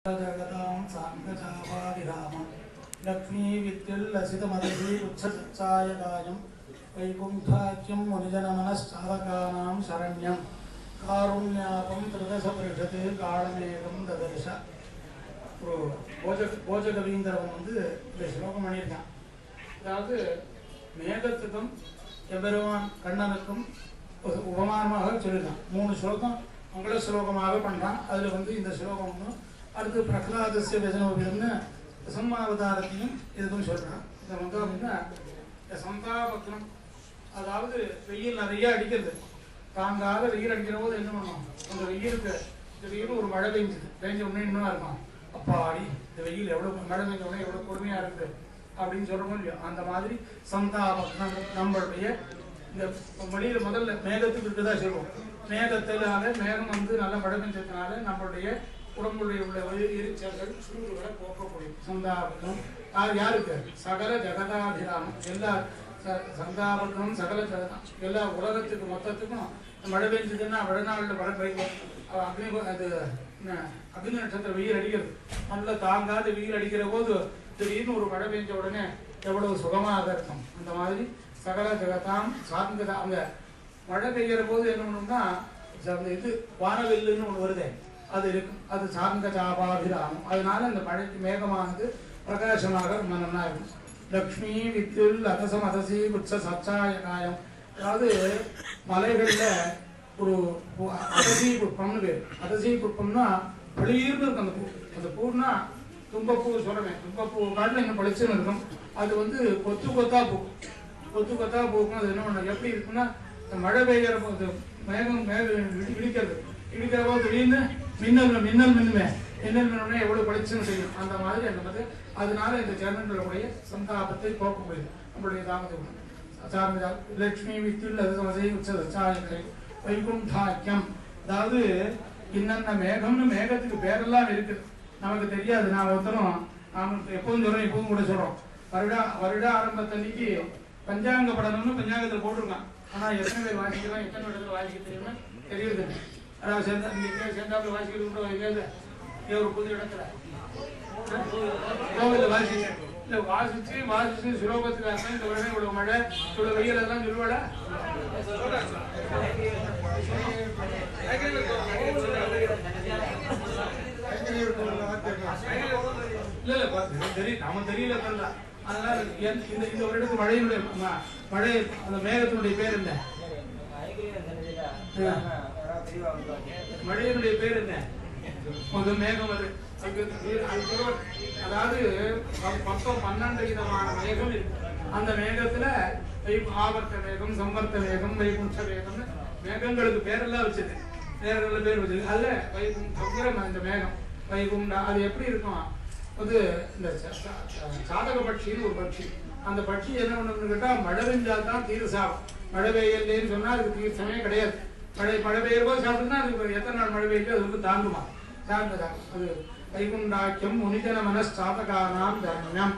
जगतां साङ्गचापादिरामं लक्ष्मीविद्युल्लसितमदधि उच्छसच्चायकायं वैकुण्ठाख्यं मुनिजनमनश्चालकानां शरण्यं कारुण्यापं त्रिदशपरिषत् कालमेकं ददर्श போஜகவீந்தரவன் இந்த ஸ்லோகம் பண்ணியிருக்கான். அதாவது மேகத்துக்கும் எம்பெருமான் கண்ணனுக்கும் உபமானமாக சொல்லியிருக்கான். 3 ஸ்லோகம் மங்கள ஸ்லோகமாக பண்ணுறான். அதில் இந்த ஸ்லோகம் அடுத்து பிரகலாதசிய வஜனோபிதம்னு சம்மாவதாரத்தையும் இதுக்கும் சொல்கிறான். இதை அப்படின்னா சந்தாபக்னம், அதாவது வெயில் நிறைய அடிக்கிறது, தாங்காத வெயில் அடிக்கிற போது என்ன பண்ணணும், அந்த வெயிலுக்கு திடீர்னு ஒரு மழை பெஞ்ச உடனே இன்னும் இருக்கும், அப்பாடி இந்த வெயில் எவ்வளோ மழை பெஞ்ச உடனே எவ்வளோ கொடுமையாக இருக்குது அப்படின்னு சொல்கிறோமோ இல்லையோ, அந்த மாதிரி சந்தாபக்னம் நம்மளுடைய இந்த மொழியில் முதல்ல மேகத்துக்கு இருக்குதான் சொல்லுவோம். மேகத்தினால மேகம் நல்ல மழை பெஞ்சதுனால நம்மளுடைய உடம்புடைய உள்ள எரிச்சல்கள் சூடுகளை போக்கக்கூடிய சந்தாபகம் யாருக்கு? சகல ஜெகதாபிராமம். எல்லா சந்தாபகம் சகல ஜெகதம், எல்லா உலகத்துக்கு மொத்தத்துக்கும் மழை பெஞ்சதுன்னா வடநாளில் மழை பெய்யும். அக்னி அது அக்னி நட்சத்திரம் வெயில் அடிக்கிறது, நல்ல தாங்காத வெயில் அடிக்கிற போது திடீர்னு ஒரு மழை பெஞ்ச உடனே எவ்வளவு சுகமாக இருக்கும். அந்த மாதிரி சகல ஜெகதாம் சார்ந்ததா அங்க மழை பெய்கிற போது என்ன பண்ணணும்னா இது வானவில்லுன்னு ஒன்று வருதே, அது இருக்கும். அது சார்ந்த சாபாபிராமம். அதனால இந்த மழைக்கு மேகமானது பிரகாசமாக மனம்னா இருக்கும். லக்ஷ்மி வித்யுல் அதசம் அதசி குச்ச சச்சாயகாயம். அதாவது மலைகளில் ஒரு அதசி புஷ்பம்னு பேர். அதசி புஷ்பம்னா பளிர்னு இருக்கும் அந்த பூ. அந்த பூன்னா தும்பப்பூ சொல்றேன், தும்பப்பூ காட்டில் இங்கே பளிச்சுன்னு இருக்கும். அது கொத்து கொத்தா பூக்கும், கொத்து கொத்தா பூக்கும். அது என்ன பண்ண எப்படி இருக்குன்னா, மழை பெய்கிற போது மேகம் இடிக்கிறது, இடிக்கிற போது திடீர்னு மின்னல் மின்னுமே எவ்வளவு பளிச்சுன்னு செய்யும். அந்த மாதிரி அந்த மாதிரி அதனால இந்த ஜனங்களுடைய சந்தாபத்தை போக்க முடியும். நம்மளுடைய தாமதம் சார்ந்த லட்சுமி வித்துள்ள உச்சசாயங்களை வைகுண்டாக்கியம். அதாவது இன்னென்ன மேகம்னு மேகத்துக்கு பேரெல்லாம் இருக்குது, நமக்கு தெரியாது. நான் ஒருத்தரும் நாம் எப்போதும் சொல்றோம், இப்பவும் கூட சொல்றோம், வருட ஆரம்பத்தன்னைக்கு பஞ்சாங்க படணும்னு பஞ்சாங்கத்தில் போட்டிருக்கான். ஆனா எத்தனை பேர் வாசிக்கிறோம், எத்தனை இடத்துல வாசிக்க தெரியுமா தெரியுது. அதாவது சேர்ந்தாப்புல வாசிக்கிறது எங்கேயாவது ஒரு புது இடத்துல கோவில வாசிச்சு இல்லை வாசிச்சு சுலோகத்துக்கு அர்த்தம் இந்த உடனே இவ்வளவு மழை இவ்வளவு வெயில் எல்லாம் சொல்லுவாடா? இல்ல தெரியும், நாம தெரியல தெரியல. அதனால இந்த வருடத்துக்கு மழையினுடைய மழை அந்த மேகத்தினுடைய பேர் என்ன? மழையினுடைய பேர் என்ன? மேகம். அது அதாவது மொத்தம் 12 விதமான மேகம் இருக்கு. அந்த மேகத்துல ஆவர்த்த மேகம், சம்பர்த்த மேகம், வைகுண்ட மேகம்னு மேகங்களுக்கு பேரெல்லாம் வச்சது, பேர் வச்சது. அதுல வைகுண்டம் இந்த மேகம் வைகுண்டா. அது எப்படி இருக்கும்? இந்த சாதக பட்சின்னு ஒரு பட்சி. அந்த பட்சி என்ன பண்ணணும்னு கேட்டா, மழை பெஞ்சால் தான் தீர்சாகும். மழை பெய்யலேன்னு சொன்னா அதுக்கு தீர்சமே கிடையாது. மழை பெய்யும் போது சாப்பிட்டுன்னா அதுக்கு எத்தனை நாள் மழை பெய்யுது அது தாங்குமா? சார்ந்ததாகும். அது வைகுண்டாக்கியம் முனிஜன மனசாதகானாம் தர்மம்.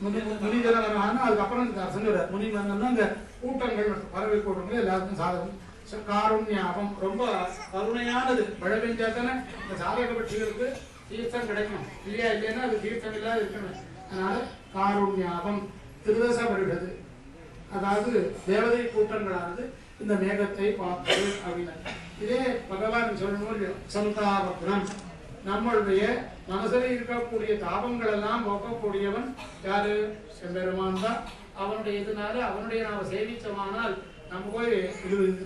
முனிஜன மனம்னா அதுக்கப்புறம் அர்த்தம் சொல்றாரு. முனி மனம்னா இந்த கூட்டங்கள், பறவை கூட்டங்கள் எல்லாருக்கும் சாதகம். காருண்யாபம், ரொம்ப கருணையானது. மழை பெஞ்சா தானே இந்த சாதக பட்சிகளுக்கு தீர்த்தம் கிடைக்கும் இல்லையா? இல்லைன்னா அது தீர்த்தம் இல்லாத இருக்கணும். அதனால காருண்யாபம் திருதச வருகிறது. அதாவது தேவதை கூட்டங்களானது இந்த மேகத்தை பார்ப்பது அப்படின்னா. இதே பகவான் சொல்லணும், சந்தாபக்னம். நம்மளுடைய மனசில் இருக்கக்கூடிய தாபங்கள் எல்லாம் போக்கக்கூடியவன் யாரு? எம்பெருமான் தான். அவனுடைய இதனால அவனுடைய நாம சேவிச்சோமானால் நம்ம போய்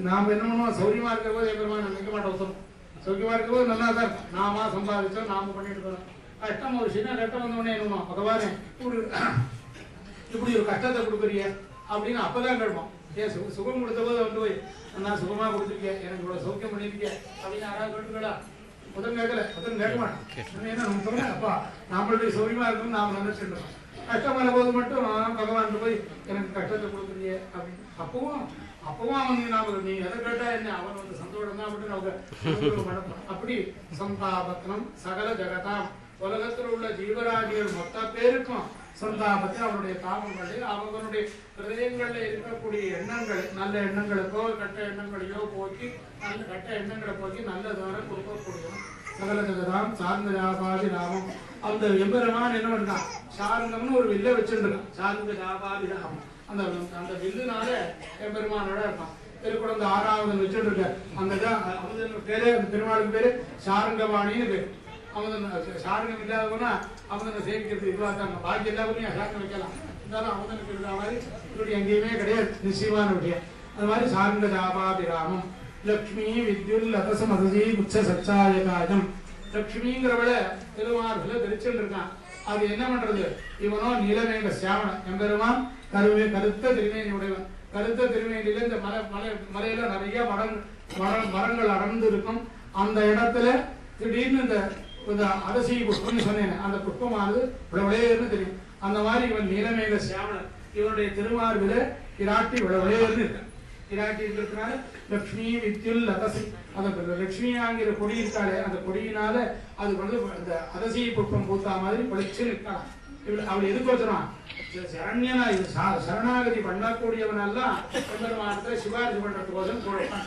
நாம என்ன பண்ணுவோம், சௌரியமா இருக்கிற போது எம்பெருமான் நினைக்க மாட்டோம். சௌக்கியமா இருக்கிற போது நல்லா தான் இருக்கும். நாம சம்பாதிச்சோம், நாம பண்ணிட்டு இருக்கோம். கஷ்டம் ஒரு சின்ன கஷ்டம் வந்தோடனே என்னமா பகவானே இப்படி ஒரு கஷ்டத்தை கொடுக்குறிய அப்படின்னு அப்பதான் கேட்போம். ஏன் சுகம் கொடுத்த போது போய் நான் சுகமா கொடுத்துருக்கேன், எனக்கு இவ்வளவு சௌக்கியம் பண்ணிருக்கேன் அப்படின்னு யாராவது கேட்டுங்களா? முதல் கேட்கல, முதல் கேட்க மாட்டேன். ஏன்னா நம்ம சொல்றேன், அப்பா நம்மளுடைய சௌரியமா இருக்குன்னு நாம நினைச்சுட்டோம். கஷ்டமான போது மட்டும் பகவான் போய் எனக்கு கஷ்டத்தை கொடுக்குறிய அப்படின்னு அப்பவும் நாம நீ எதை கேட்டா என்ன, அவன் சந்தோஷம் தான் மட்டும் நமக்கு. அப்படி சந்தாபக்னம் சகல ஜெகதாம், உலகத்தில் உள்ள ஜீவராஜிகள் மொத்த பேருக்கும் சந்தாபத்தை அவனுடைய தாபங்களை அவர்களுடைய ஹிருதயங்கள்ல இருக்கக்கூடிய எண்ணங்களை, நல்ல எண்ணங்களுக்கோ கெட்ட எண்ணங்களையோ போக்கி, நல்ல கெட்ட எண்ணங்களை போக்கி நல்ல தவிர கொடுக்கக்கூடியவன் சகல ஜகதாம் சார்ந்த ஜாபாதி ராமம். அந்த எம்பெருமான் என்ன பண்றான், சாருங்கம்னு ஒரு வில்ல வச்சிருக்கான். சார்ந்த ஜாபாதி ராமம் அந்த அந்த வில்லுனால எம்பெருமானோட இருப்பான். திருக்குறந்த 6வது வச்சுட்டு இருக்க அந்த அமுதன் பேரு, அந்த பெருமாளுக்கு பேரு சாருங்கவாணின்னு பேரு. அமுதன் சாருங்கம் இல்லாதவனா அமுதனை சேவிக்கிறது இதுவாக பாக்கி எல்லாருமே அசாரம் வைக்கலாம். இருந்தாலும் அமுதனுக்கு இருக்கிற மாதிரி இப்படி எங்கேயுமே கிடையாது, நிச்சயமான விஷயம். அது மாதிரி சாருங்க ஜாபாபிராமம் லக்ஷ்மி வித்யுல் லதசமதி உச்ச சச்சாயகாயம். லக்ஷ்மிங்கிறவள திருமார்பில் தெரிச்சுட்டு இருக்கான். அது என்ன பண்றது, இவனோ நீலமேக சியாமன் எம்பெருமான் கருத்த திருமேனி உடையவன். கருத்த திருமேனியில இந்த மலையில நிறைய மரங்கள் அடர்ந்து இருக்கும். அந்த இடத்துல திடீர்னு இந்த அரசி புஷ்பம்னு சொன்னேன், அந்த புஷ்பமானது விளவிளையர்னு தெரியும். அந்த மாதிரி இவன் நீலமேக சியாமன். இவனுடைய திருமார்பில கிராட்டி விளவிளையர்னு இருக்கான். கிராட்டி இருக்கிறதுனால லக்ஷ்மி வித்யுல் லதசி, அந்த லட்சுமியாங்கிற கொடி இருக்காளே அந்த கொடியினால அது வந்து அந்த அரசி புஷ்பம் பூத்தா மாதிரி பளிச்சு நிற்கலாம். அவள் எதுக்கு வச்சுறான், சரண்யனா சரணாகதி பண்ணக்கூடியவனெல்லாம் எம்பெருமானத்துல சிபாரிசு பண்றதுக்கோசம் கொடுப்பான்.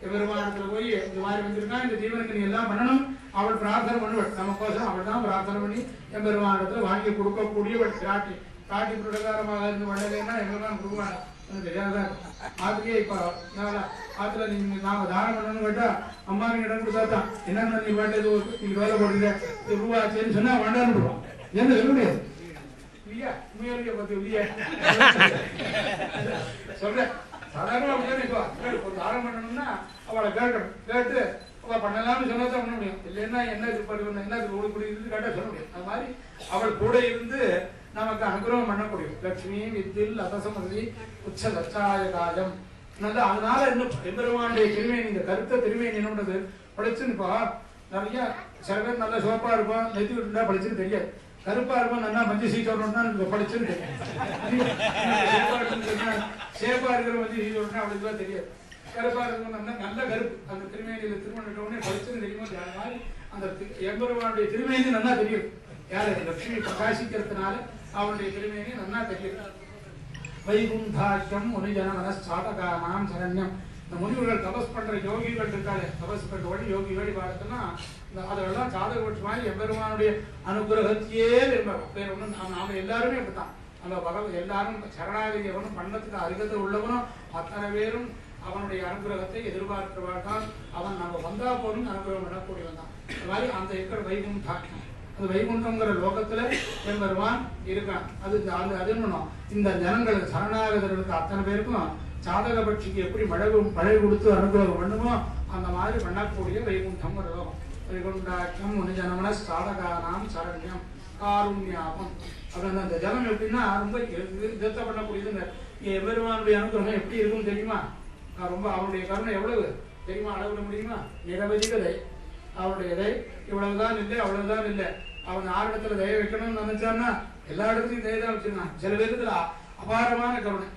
எம்பெருமானத்துல போய் இந்த மாதிரி வந்திருக்கான், இந்த ஜீவனுக்கு நீ எல்லாம் பண்ணணும், அவள் பிரார்த்தனை பண்ணுவள். நமக்கோசம் அவள் தான் பிரார்த்தனை பண்ணி எம்பெருமானத்துல வாங்கி கொடுக்கக்கூடியவள் கிராட்டி. காட்டி பிரகாரமாக இருந்து வள்ளலைன்னா எம்பெருமான் கொடுக்குவாங்க தெரியாதான். அதுக்கே இப்ப ஆத்துல நீங்க நாம தானம் பண்ணணும்னு கேட்டா அம்மா இடம் கொடுத்தாதான் என்னென்ன நீ வேண்டது நீங்க வேலை போடுறீங்க ரூபாச்சேன்னு சொன்னா வேண்டான்னு விடுவான். என்ன சொல்ல முடியாது இல்லையா, உண்மையா பத்தி இல்லையா சொல்றேன். சாதாரண அப்படிதான் இப்போ தானம் பண்ணணும்னா அவளை கேட்கணும், கேட்டு அவள் பண்ணலாம்னு சொன்னதான் பண்ண முடியும். இல்லைன்னா என்ன என்ன ஓடி கேட்டா சொல்ல முடியும். அது மாதிரி அவள் கூட இருந்து நமக்கு அனுகிரகம் பண்ணக்கூடிய லட்சுமி வித்யுல் லதசமதி உச்ச சச்சாயகாயம். நல்ல அதனால இன்னும் எம்பெருமானுடைய திருமேனி, இந்த கருத்த திருமேனி என்ன பண்றது படைச்சுன்னுப்பா. நிறைய சில பேர் நல்லா சிவப்பா இருப்பான், நெத்தி விட்டுண்டா படைச்சுன்னு தெரியாது. கருப்பா இருப்பான் நல்லா மஞ்சள் சீச்சோடனா படைச்சுன்னு தெரியும். சேப்பா இருக்கிற மஞ்சள் சீச்சோடனா அவளுக்குலாம் தெரியாது. கருப்பா இருக்கணும் நல்ல கருப்பு அந்த திருமேனியில திருமணம் படைச்சுன்னு தெரியுமோ அது மாதிரி அந்த எம்பெருமானுடைய திருமேனி நல்லா தெரியும். யாரு லட்சுமி பிரகாசிக்கிறதுனால அவனுடைய திருமேனி நல்லா தெரியும். வைகுண்டாட்சம் முனிஜன மனசாதகானாம் சரண்யம். இந்த முனிவர்கள் தபஸ் பண்ற யோகிகள் இருக்காரு, தபஸ் பண்ற வழி யோகிகள் பார்த்தோம்னா அதெல்லாம் சாதகபட்ச மாதிரி எம்பெருமானுடைய அனுகிரகத்தையே விரும்புறோம். வேற ஒன்றும் நாம எல்லாருமே அப்படித்தான். அந்த பகவத் எல்லாரும் சரணாகதி எவனும் பண்ணத்துக்கு அருகதை உள்ளவனும் அத்தனை பேரும் அவனுடைய அனுகிரகத்தை எதிர்பார்க்கிறவாழ்தான். அவன் நம்ம வந்தா போதும் அனுகிரகம் பண்ணக்கூடியவன் தான். அது மாதிரி அந்த இருக்கிற வைகுண்டாட்சம், அது வைகுண்டங்கிற லோகத்துல எம்பெருமான் இருக்கான். அது என்னன்னா இந்த ஜனங்களுக்கு சரணாகதர்களுக்கு அத்தனை பேருக்கும் சாதகபட்சிக்கு எப்படி மழை கொடுத்து அனுகிரகம் பண்ணுமோ அந்த மாதிரி பண்ணக்கூடிய வைகுண்டம் ஒரு லோகம். வைகுண்டாட்சம் முனிஜனமன சாதகானாம் சரண்யம் காருண்யாபம். அப்படின்னு அந்த ஜனம் எப்படின்னா ரொம்ப இதத்தை பண்ணக்கூடியதுங்க. எம்பெருமானுடைய அனுகிரகம் எப்படி இருக்குன்னு தெரியுமா, ரொம்ப அவனுடைய கருணை எவ்வளவு தெரியுமா, அளவிட முடியுமா, நிரவதிக தயை. அவனுடைய தயை இவ்வளவுதான் இல்லை அவ்வளவுதான் இல்லை. அவன் 6 இடத்துல தயை வைக்கணும்னு நினைச்சான்னா எல்லா இடத்துலையும் தயை தான் வச்சிருக்கான். சில பேருக்கு அபாரமான கருணை,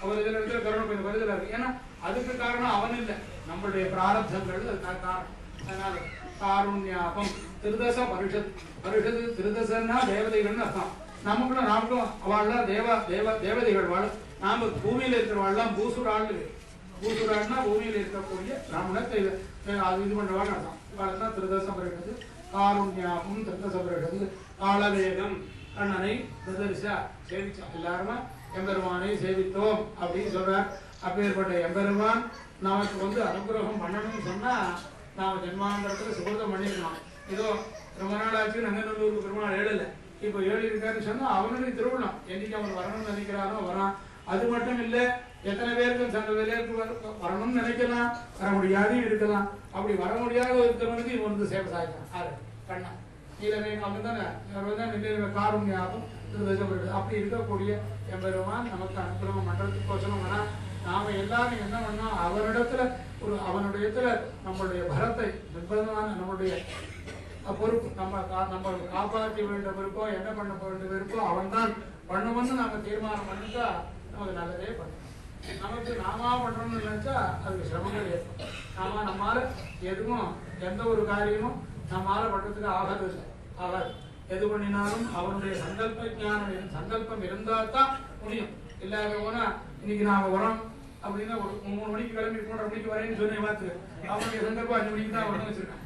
அவர் இதுல இடத்துல கருணை கொஞ்சம் வருதலா இருக்கு. ஏன்னா அதுக்கு காரணம் அவன் இல்லை, நம்மளுடைய பிராரப்தங்கள் அதுக்காக காரணம். அதனால காருண்யாபம் திருதச பரிஷத். பரிஷத்து திருதசன்னா தேவதைகள்னு அர்த்தம். நாமளும் அவள்லாம் தேவதைகள் வாழ். நாம பூமியில இருக்கிறவாள்லாம் பூசுராள். பூசுராள்னா பூமியில இருக்கக்கூடிய பிராமணத்தை அது இது பண்றவான்னு அர்த்தம். இவாள்தான் திருதச பரிஷத்து. காருண்யாபம் திருதச பரிஷத்து. காலவேகம் கண்ணனை பிரதரிசா சேவிச்சோம். எல்லாருமே எம்பெருமானை சேவித்தோம் அப்படின்னு சொல்றார். அப்பேற்பட்ட எம்பெருமான் நமக்கு வந்து அனுகிரகம் பண்ணணும்னு சொன்னா நாம ஜென்மாந்தரத்துல சுகதம் பண்ணிருக்கணும். ஏதோ ரொம்ப நாள் ஆச்சு நங்கநல்லூருக்கு பெருமாள் ஏழல, இப்போ 7 இருக்காருன்னு சொன்னா அவனுடைய திருவிழம் என்னைக்கு அவன் வரணும்னு நினைக்கிறாரோ வரான். அது மட்டும் இல்ல, எத்தனை பேருக்கு சங்க பேருக்கு வரணும்னு நினைக்கலாம், வர முடியாது இருக்கலாம். அப்படி வர முடியாத இருக்கிறவனுக்கு இவன் வந்து சேவை சாய்க்கலாம். ஆறு கண்ணா நீலமே அவன் தானே காருண்யாபம் அப்படி இருக்கக்கூடிய எம்பெருமான் நமக்கு அனுகிரகம் பண்றதுக்கோசரம். ஆனா நாம எல்லாரும் என்ன பண்ணா அவனிடத்துல அவனுடைய நம்மளுடைய பரத்தை நிர்பந்தமான நம்மளுடைய பொறுப்பு நம்ம காப்பாற்றி வேண்டிய விருப்போ என்ன பண்ண வேண்டிய விருப்போ அவன் தான் பண்ணுவோம்னு நாம தீர்மானம் பண்ணிட்டா நமக்கு நல்லதே பண்ணும். நமக்கு நாமா பண்றோம்னு நினைச்சா அதுக்கு சிரமங்கள் ஏற்படும். நம்மால எதுவும் எந்த ஒரு காரியமும் நம்மால பண்றதுக்கு ஆகாது. எது பண்ணினாலும் அவனுடைய சங்கல்ப ஞானம் சங்கல்பம் இருந்தா தான் முடியும். இல்லாத போனா இன்னைக்கு நாம வரோம் அப்படின்னா ஒரு 3 மணிக்கு கிளம்பி 3:30 மணிக்கு வரேன்னு சொன்னேன் பார்த்து அவனுடைய சங்கல்பம் 5 மணிக்கு தான் வரணும் வச்சிருக்கான்.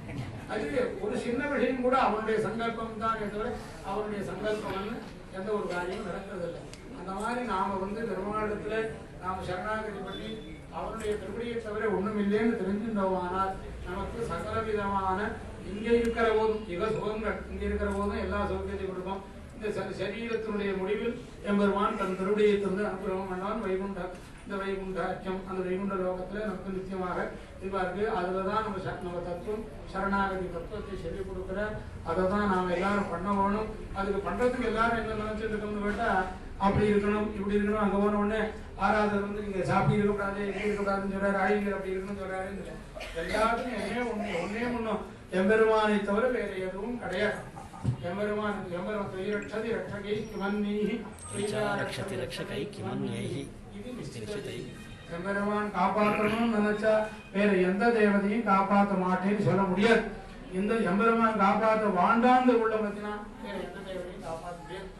அது ஒரு சின்ன விஷயம் கூட அவனுடைய சங்கல்பம் தான் தவிர அவனுடைய சங்கல்பம் எந்த ஒரு காரியமும் நடக்கிறதில்லை. அந்த மாதிரி நாம பெருமாளிடத்துல நாம சரணாகதி பண்ணி அவனுடைய திருவடியை தவிர ஒண்ணும் இல்லைன்னு தெரிஞ்சிருந்தோமானால் நமக்கு சகல விதமான இங்கே இருக்கிற போதும் சுகங்கள் இங்க இருக்கிற போதும் எல்லா சௌகரியத்தையும் கொடுக்கும். இந்த சரீரத்தினுடைய முடிவில் எம்பெருமான் தன் திருவடியை தந்து அனுகிரகம் பண்ணான். இந்த வைகுண்டாட்சம் அந்த வைகுண்ட லோகத்துல நமக்கு நிச்சயமாக இதுவா இருக்கு. அதுலதான் நம்ம தத்துவம் சரணாகதி தத்துவத்தை சொல்லிக் கொடுக்குற. அதை தான் நாம எல்லாரும் பண்ண வேணும். அதுக்கு பண்றதுக்கு எல்லாரும் என்ன நினைச்சிட்டு இருக்கோம்னு கேட்டா அப்படி இருக்கணும் இப்படி இருக்கணும் அங்க போன உடனே ஆறாவது நீங்க சாப்பிட்டு இருக்கக்கூடாது இப்படி இருக்கக்கூடாதுன்னு சொல்றாரு, அழிங்கர் அப்படி இருக்கணும்னு சொல்றாருன்னு எல்லாத்துக்கும் ஒன்னே ஒண்ணும் எம்பெருமானை தவிர வேற எதுவும் கிடையாது. எம்பெருமான் ரட்சதி ரட்சகை கிமன்யைஹி ரட்சதி ரட்சகை கிமன்யைஹி இது நிச்சயத்தை. எம்பெருமான் காப்பாற்றணும்னு நினைச்சா வேற எந்த தேவதையும் காப்பாற்ற மாட்டேன்னு சொல்ல முடியாது. இந்த எம்பெருமான் காப்பாற்ற வாண்டாந்து உள்ள பத்தினா வேற எந்த தேவதையும் காப்பாற்ற முடியாது.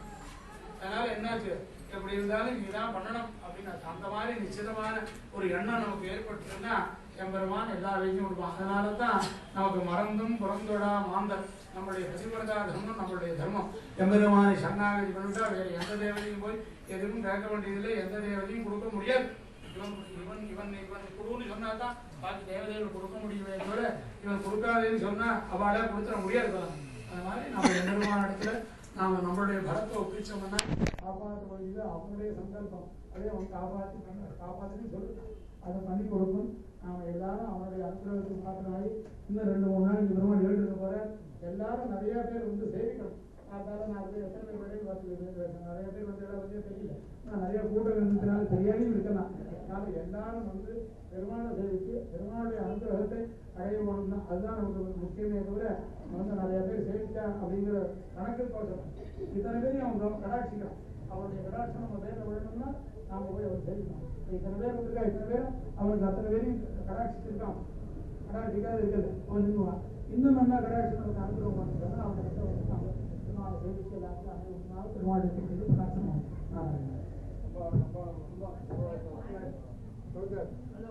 அதனால என்னாச்சு, எப்படி இருந்தாலும் நீதான் பண்ணணும் அப்படின்னு அந்த மாதிரி நிச்சயமான ஒரு எண்ணம் நமக்கு ஏற்பட்டுன்னா எம்பெருமான் எல்லா வேலையும் கொடுப்பான். அதனாலதான் நமக்கு மறந்தும் புறந்தொடா மாந்தர் நம்மளுடைய பதிவிரதா தர்மம் நம்மளுடைய தர்மம். எம்பெருமானை சரணாகதி பண்ணிட்டா வேற எந்த தேவதையும் போய் எதுவும் கேட்க வேண்டியதில்லை, எந்த தேவதையும் கொடுக்க முடியாது. இவன் குருன்னு சொன்னாதான் பாக்கி தேவதைகள் கொடுக்க முடியுமே தவிர இவன் கொடுக்காதேன்னு சொன்னா அவளை கொடுத்துட முடியாது. அது மாதிரி நம்ம எம்பெருமான இடத்துல நாம நம்மளுடைய பலத்தை ஒப்பிச்சோம்னா காப்பாற்ற வழியில அவனுடைய சங்கல்பம் அதே அவன் காப்பாற்றுன்னு சொல்லு அதை பண்ணி கொடுக்கும். நாம எல்லாரும் அவனுடைய அனுகிரகத்துக்கு மாத்தினாலே இன்னும் 2-3 நாள் இந்த பெருமாள் எழுதுக்க போற எல்லாரும் நிறைய பேர் சேவிக்கணும். அதனால நான் எத்தனை பேர் விடையில் பார்த்து நிறைய பேர் எல்லாம் தெரியல. நான் நிறைய கூட்டம் இருந்ததுனால தெரியாமையும் இருக்கலாம். அதனால எல்லாரும் பெருமாளை சேவிச்சு பெருமாளுடைய அனுகிரகத்தை அடைய வேணும்னா அதுதான் நமக்கு முக்கியமே தவிர நிறைய பேர் சேவிச்சா அப்படிங்கிற கணக்கில் போசணும். இத்தனை பேரையும் அவங்க கடாட்சிக்கலாம். அவருடைய கடாட்சம் நம்ம பேர விடணும்னா நாம போய் அவர் சேவிக்கணும். இத்தனை பேர் இருக்கா, இத்தனை பேரும் அவருக்கு அத்தனை பேரையும் கடாட்சிச்சிருக்கான். கடாட்சிக்காத இருக்கிறது அவன் நின்றுவான். இன்னும் நல்லா கடாட்சி நமக்கு அனுகிரகம் பண்ணிட்டோம்னா அவங்க பெருமாளை சேவிச்சு எல்லாருக்கும் பெருமாளுடைய கடாட்சம் சொல்லுங்க.